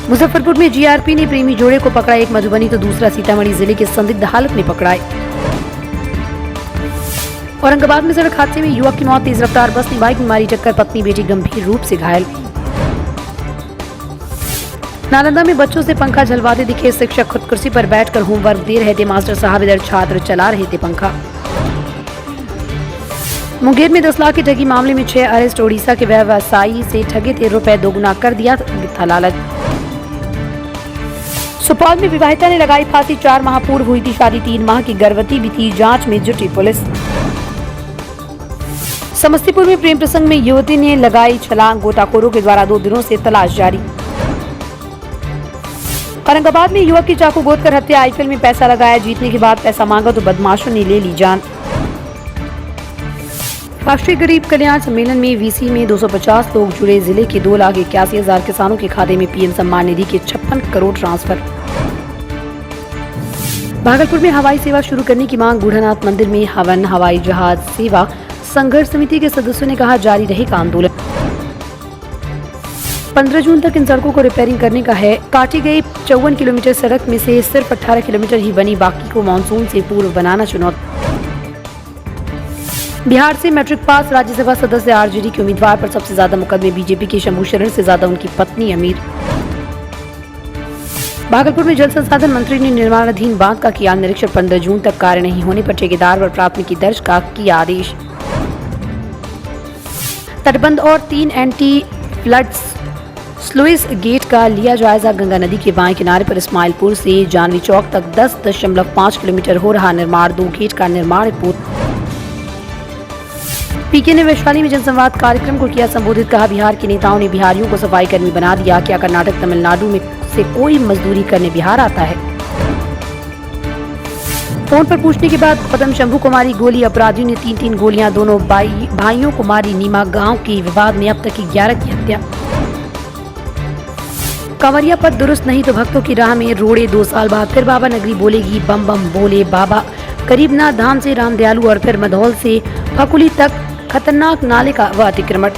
मुजफ्फरपुर में जीआरपी ने प्रेमी जोड़े को पकड़ा, एक मधुबनी तो दूसरा सीतामढ़ी जिले के संदिग्ध हालत में पकड़ा है। औरंगाबाद में सड़क हादसे में युवक की मौत, तेज रफ्तार बस ने बाइक में मारी टक्कर, पत्नी बेटी गंभीर रूप से घायल। नालंदा में बच्चों से पंखा झलवाते दिखे शिक्षक, खुद कुर्सी पर बैठकर होमवर्क दे रहे थे मास्टर साहब, इधर छात्र चला रहे थे पंखा। मुंगेर में 10 लाख की ठगी मामले में 6 अरेस्ट, ओडिशा के व्यवसायी से ठगे थे रुपए, दोगुना कर दिया था लालच। सुपौल में विवाहिता ने लगाई फांसी, 4 माह पूर्व हुई थी शादी, 3 माह की गर्भवती भी थी, जांच में जुटी पुलिस। समस्तीपुर में प्रेम प्रसंग में युवती ने लगाई छलांग, गोताखोरों के द्वारा 2 दिनों से तलाश जारी। औरंगाबाद में युवक की चाकू गोदकर हत्या, आईपीएल में पैसा लगाया, जीतने के बाद पैसा मांगा तो बदमाशों ने ले ली जान। राष्ट्रीय गरीब कल्याण सम्मेलन में वीसी में 250 लोग जुड़े, जिले के 2,81,000 किसानों के खाते में पीएम सम्मान निधि के 56 करोड़ ट्रांसफर। भागलपुर में हवाई सेवा शुरू करने की मांग, बूढ़ानाथ मंदिर में हवन, हवाई जहाज सेवा संघर्ष समिति के सदस्यों ने कहा जारी रहेगा आंदोलन। 15 जून तक इन सड़कों को रिपेयरिंग करने का है। काटी गई 54 किलोमीटर सड़क में से सिर्फ 18 किलोमीटर ही बनी, बाकी को मानसून से पूर्व बनाना चुनौती। बिहार से मैट्रिक पास राज्यसभा सदस्य आरजेडी के उम्मीदवार पर सबसे ज्यादा मुकदमे, बीजेपी के शंभू शरण से ज्यादा उनकी पत्नी अमीर। भागलपुर में जल संसाधन मंत्री ने निर्माणाधीन बांध का किया निरीक्षण, 15 जून तक कार्य नहीं होने पर ठेकेदार पर प्राथमिकी दर्ज का किया आदेश। तटबंध और 3 एंटी फ्लड स्लुइस गेट का लिया जायजा, गंगा नदी के बाएं किनारे पर इस्माइलपुर से जानवी चौक तक 10.5 किलोमीटर हो रहा निर्माण, 2 गेट का निर्माण पूर्ण। पीके ने वैशाली में जनसंवाद कार्यक्रम को किया संबोधित, कहा बिहार के नेताओं ने बिहारियों को सफाई कर्मी बना दिया, क्या कर्नाटक तमिलनाडु में से कोई मजदूरी करने बिहार आता है। फोन पर पूछने के बाद खत्म शंभू कुमारी गोली, अपराधियों ने 3-3 गोलियां दोनों भाइयों को मारी, नीमा गांव के विवाद में अब तक 11 की हत्या। कंवरिया पथ दुरुस्त नहीं तो भक्तों की राह में रोड़े, 2 साल बाद फिर बाबा नगरी बोलेगी, बम बम बोले बाबा। करीबनाथ धाम से राम दयालु और फिर मधौल से फकुली तक खतरनाक नाले का अतिक्रमण।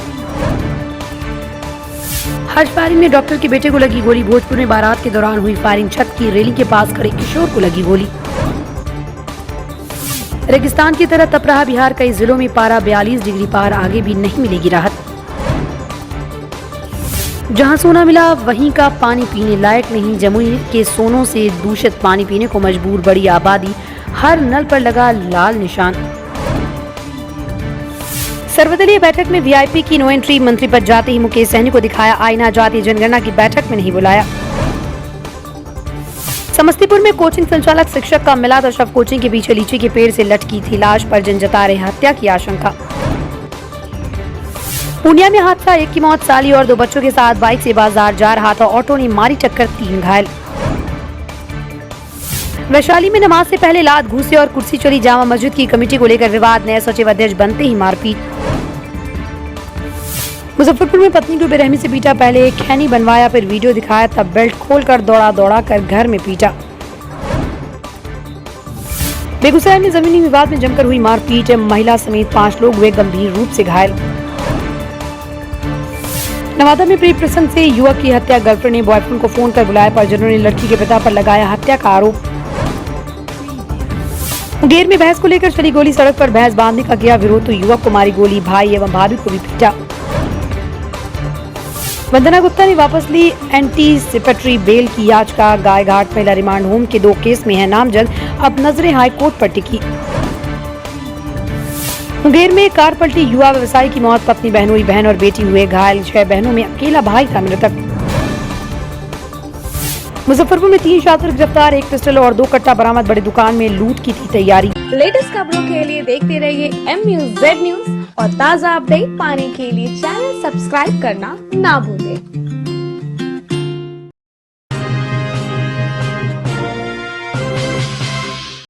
हज फायरिंग में डॉक्टर के बेटे को लगी गोली, भोजपुर में बारात के दौरान हुई फायरिंग, छत की रेलिंग के पास खड़े किशोर को लगी गोली। रेगिस्तान की तरह तप रहा बिहार, कई जिलों में पारा 42 डिग्री पार, आगे भी नहीं मिलेगी राहत। जहां सोना मिला वहीं का पानी पीने लायक नहीं, जमुई के सोनों से दूषित पानी पीने को मजबूर बड़ी आबादी, हर नल पर लगा लाल निशान। सर्वदलीय बैठक में वीआईपी की नो एंट्री, मंत्री पद जाते ही मुकेश सहनी को दिखाया आईना, जातीय जनगणना की बैठक में नहीं बुलाया। समस्तीपुर में कोचिंग संचालक शिक्षक का मिला था शव, कोचिंग के पीछे लीची के पेड़ से लटकी थी लाश, पर जन जता रहे हत्या की आशंका। पूर्णिया में हादसा, एक की मौत, साली और 2 बच्चों के साथ बाइक से बाजार जा रहा था, ऑटो ने मारी टक्कर, 3 घायल। वैशाली में नमाज से पहले लात घूसे और कुर्सी चली, जामा मस्जिद की कमेटी को लेकर विवाद, नए सचिव अध्यक्ष बनते ही मारपीट। मुजफ्फरपुर में पत्नी को बेरहमी से पीटा, पहले खैनी बनवाया फिर वीडियो दिखाया, तब बेल्ट खोलकर दौड़ा कर घर में पीटा। बेगूसराय में जमीनी विवाद में जमकर हुई मारपीट, महिला समेत 5 लोग हुए गंभीर रूप से घायल। नवादा में प्रेम प्रसंग से युवक की हत्या, गर्लफ्रेंड ने बॉयफ्रेंड को फोन कर बुलाया, परिजनों ने लड़की के पिता पर लगाया हत्या का आरोप। मुंगेर में भैंस को लेकर चली गोली, सड़क पर भैंस बांधने का किया विरोध तो युवक को मारी गोली, भाई एवं भाभी को भी पीटा। वंदना गुप्ता ने वापस ली एंटीसिपेटरी बेल की याचिका, गायघाट महिला रिमांड होम के 2 केस में है नामजद, अब नजरें हाईकोर्ट पर टिकी। मुंगेर में कार पलटी, युवा व्यवसायी की मौत, पत्नी बहनोई, बहन और बेटी हुए घायल, 6 बहनों में अकेला भाई था मृतक। मुजफ्फरपुर में 3 छात्र गिरफ्तार, 1 पिस्टल और 2 कट्टा बरामद, बड़ी दुकान में लूट की थी तैयारी। लेटेस्ट खबरों के लिए देखते रहिए MUZ न्यूज और ताज़ा अपडेट पाने के लिए चैनल सब्सक्राइब करना ना भूलें।